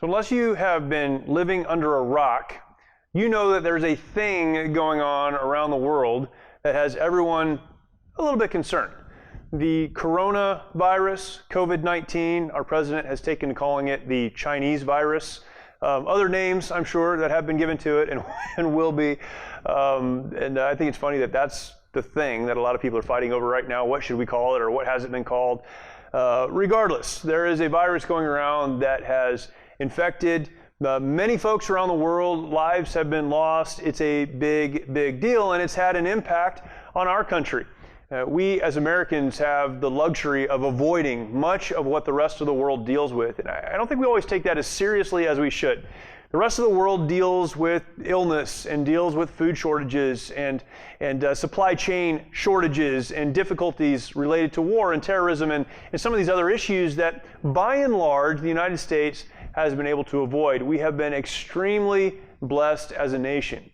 unless you have been living under a rock, you know that there's a thing going on around the world that has everyone a little bit concerned. The coronavirus, COVID-19, our president has taken to calling it the Chinese virus. Other names, I'm sure, that have been given to it and will be. And I think it's funny that that's the thing that a lot of people are fighting over right now. What should we call it, or what has it been called? Regardless, there is a virus going around that has infected many folks around the world. Lives have been lost. It's a big, big deal, and it's had an impact on our country. We as Americans have the luxury of avoiding much of what the rest of the world deals with. And I don't think we always take that as seriously as we should. The rest of the world deals with illness and deals with food shortages and supply chain shortages and difficulties related to war and terrorism and some of these other issues that, by and large, the United States has been able to avoid. We have been extremely blessed as a nation.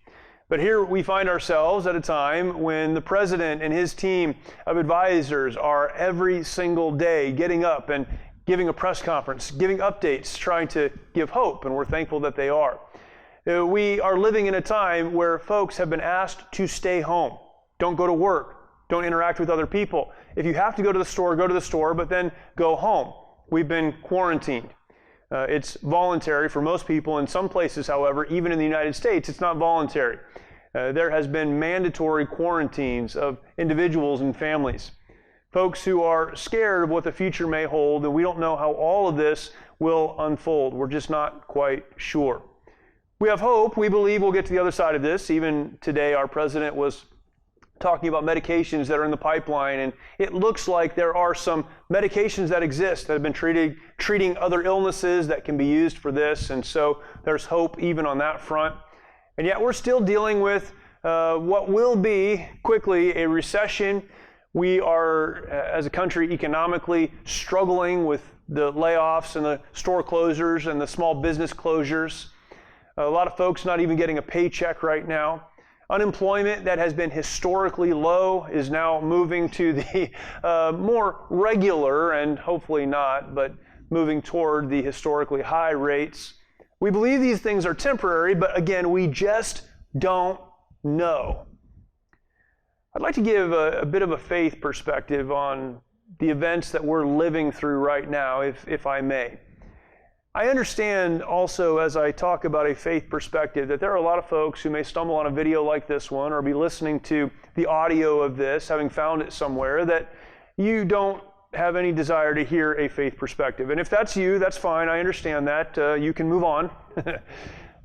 But here we find ourselves at a time when the president and his team of advisors are every single day getting up and giving a press conference, giving updates, trying to give hope, and we're thankful that they are. We are living in a time where folks have been asked to stay home. Don't go to work. Don't interact with other people. If you have to go to the store, but then go home. We've been quarantined. It's voluntary for most people. In some places, however, even in the United States, it's not voluntary. There has been mandatory quarantines of individuals and families. Folks who are scared of what the future may hold, and we don't know how all of this will unfold. We're just not quite sure. We have hope. We believe we'll get to the other side of this. Even today, our president was talking about medications that are in the pipeline, and it looks like there are some medications that exist that have been treating other illnesses that can be used for this, and so there's hope even on that front. And yet we're still dealing with what will be quickly a recession. We are, as a country, economically struggling with the layoffs and the store closures and the small business closures. A lot of folks not even getting a paycheck right now. Unemployment that has been historically low is now moving to the more regular, and hopefully not, but moving toward the historically high rates. We believe these things are temporary, but again, we just don't know. I'd like to give a bit of a faith perspective on the events that we're living through right now, if I may. I understand also, as I talk about a faith perspective, that there are a lot of folks who may stumble on a video like this one or be listening to the audio of this, having found it somewhere, that you don't have any desire to hear a faith perspective. And if that's you, that's fine. I understand that. You can move on.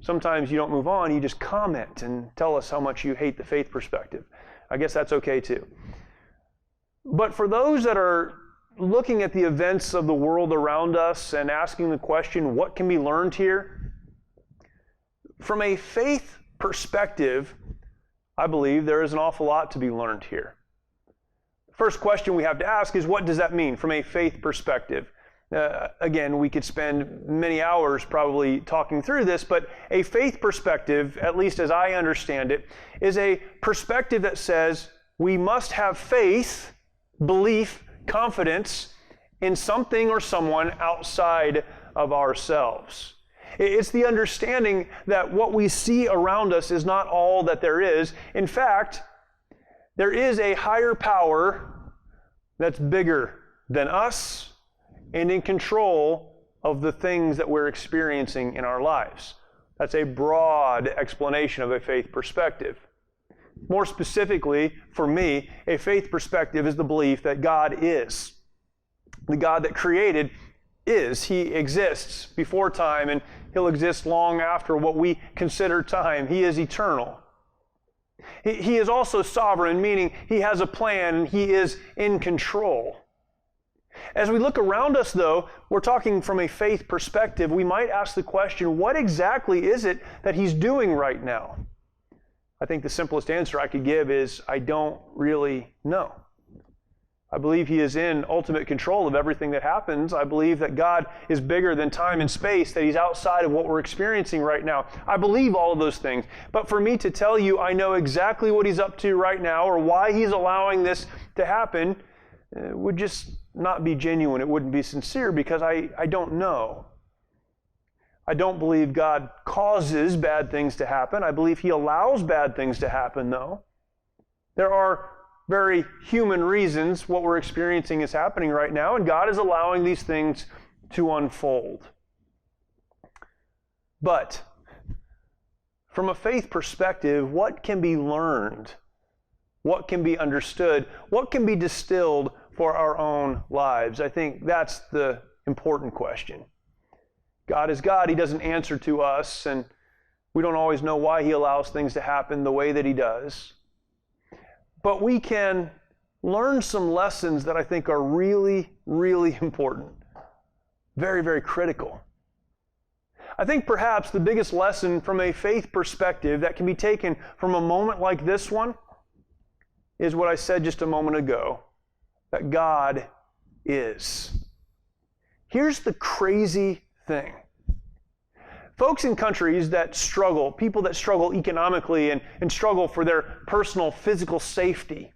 Sometimes you don't move on. You just comment and tell us how much you hate the faith perspective. I guess that's okay too. But for those that are looking at the events of the world around us and asking the question, what can be learned here? From a faith perspective, I believe there is an awful lot to be learned here. The first question we have to ask is, what does that mean from a faith perspective? Again, we could spend many hours probably talking through this, but a faith perspective, at least as I understand it, is a perspective that says we must have faith, belief, confidence in something or someone outside of ourselves. It's the understanding that what we see around us is not all that there is. In fact, there is a higher power that's bigger than us and in control of the things that we're experiencing in our lives. That's a broad explanation of a faith perspective. More specifically, for me, a faith perspective is the belief that God is. The God that created is. He exists before time, and He'll exist long after what we consider time. He is eternal. He is also sovereign, meaning He has a plan and He is in control. As we look around us, though, we're talking from a faith perspective. We might ask the question, what exactly is it that He's doing right now? I think the simplest answer I could give is, I don't really know. I believe He is in ultimate control of everything that happens. I believe that God is bigger than time and space, that He's outside of what we're experiencing right now. I believe all of those things. But for me to tell you I know exactly what He's up to right now or why He's allowing this to happen would just not be genuine. It wouldn't be sincere because I don't know. I don't believe God causes bad things to happen. I believe He allows bad things to happen, though. There are very human reasons what we're experiencing is happening right now, and God is allowing these things to unfold. But from a faith perspective, what can be learned? What can be understood? What can be distilled for our own lives? I think that's the important question. God is God. He doesn't answer to us, and we don't always know why He allows things to happen the way that He does. But we can learn some lessons that I think are really, really important. Very, very critical. I think perhaps the biggest lesson from a faith perspective that can be taken from a moment like this one is what I said just a moment ago, that God is. Here's the crazy thing. Folks in countries that struggle, people that struggle economically and struggle for their personal physical safety,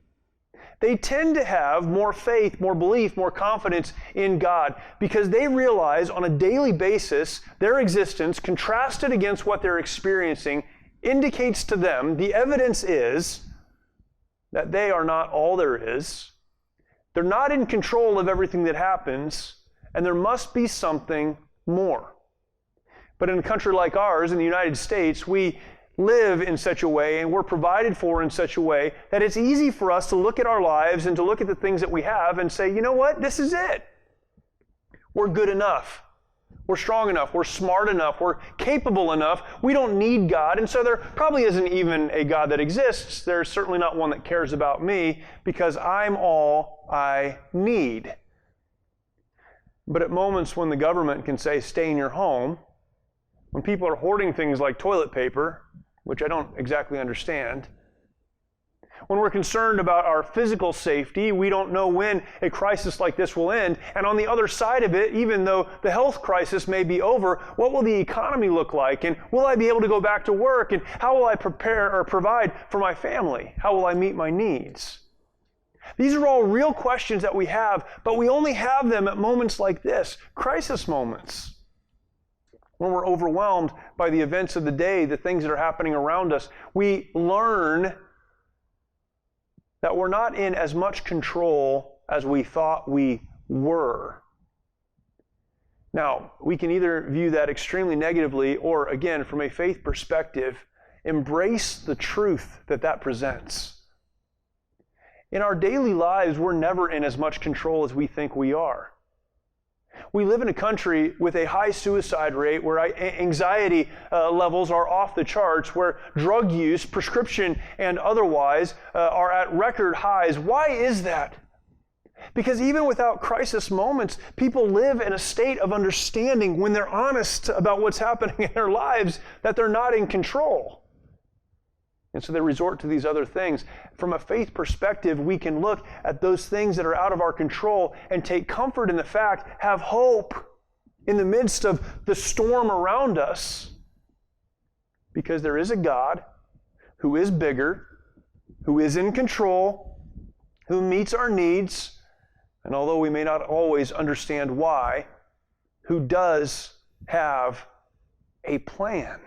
they tend to have more faith, more belief, more confidence in God because they realize on a daily basis their existence contrasted against what they're experiencing indicates to them, the evidence is that they are not all there is. They're not in control of everything that happens, and there must be something more. But in a country like ours, in the United States, we live in such a way and we're provided for in such a way that it's easy for us to look at our lives and to look at the things that we have and say, you know what, this is it. We're good enough. We're strong enough. We're smart enough. We're capable enough. We don't need God. And so there probably isn't even a God that exists. There's certainly not one that cares about me because I'm all I need. But at moments when the government can say, stay in your home, when people are hoarding things like toilet paper, which I don't exactly understand, when we're concerned about our physical safety, we don't know when a crisis like this will end. And on the other side of it, even though the health crisis may be over, what will the economy look like? And will I be able to go back to work? And how will I prepare or provide for my family? How will I meet my needs? These are all real questions that we have, but we only have them at moments like this, crisis moments. When we're overwhelmed by the events of the day, the things that are happening around us, we learn that we're not in as much control as we thought we were. Now, we can either view that extremely negatively or, again, from a faith perspective, embrace the truth that that presents. In our daily lives, we're never in as much control as we think we are. We live in a country with a high suicide rate where anxiety levels are off the charts, where drug use, prescription and otherwise, are at record highs. Why is that? Because even without crisis moments, people live in a state of understanding when they're honest about what's happening in their lives, that they're not in control. And so they resort to these other things. From a faith perspective, we can look at those things that are out of our control and take comfort in the fact, have hope in the midst of the storm around us, because there is a God who is bigger, who is in control, who meets our needs, and although we may not always understand why, who does have a plan.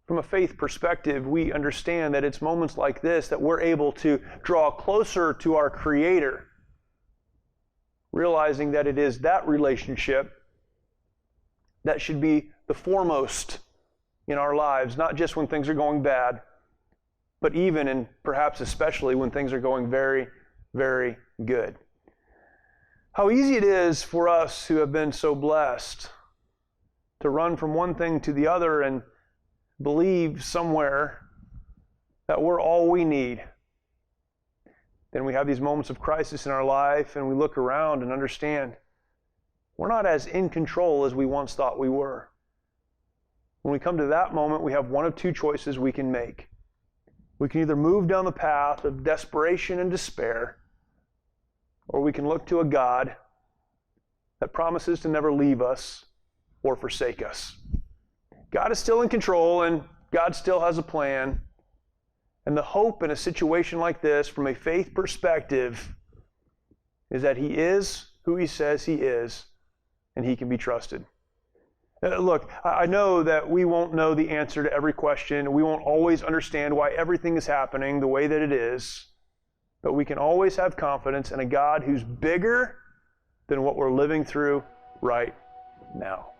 From a faith perspective, we understand that it's moments like this that we're able to draw closer to our Creator, realizing that it is that relationship that should be the foremost in our lives, not just when things are going bad, but even and perhaps especially when things are going very, very good. How easy it is for us who have been so blessed to run from one thing to the other and believe somewhere that we're all we need. Then we have these moments of crisis in our life and we look around and understand we're not as in control as we once thought we were. When we come to that moment, we have one of two choices we can make. We can either move down the path of desperation and despair, or we can look to a God that promises to never leave us or forsake us. God is still in control and God still has a plan. And the hope in a situation like this, from a faith perspective, is that He is who He says He is and He can be trusted. Look, I know that we won't know the answer to every question. We won't always understand why everything is happening the way that it is. But we can always have confidence in a God who's bigger than what we're living through right now.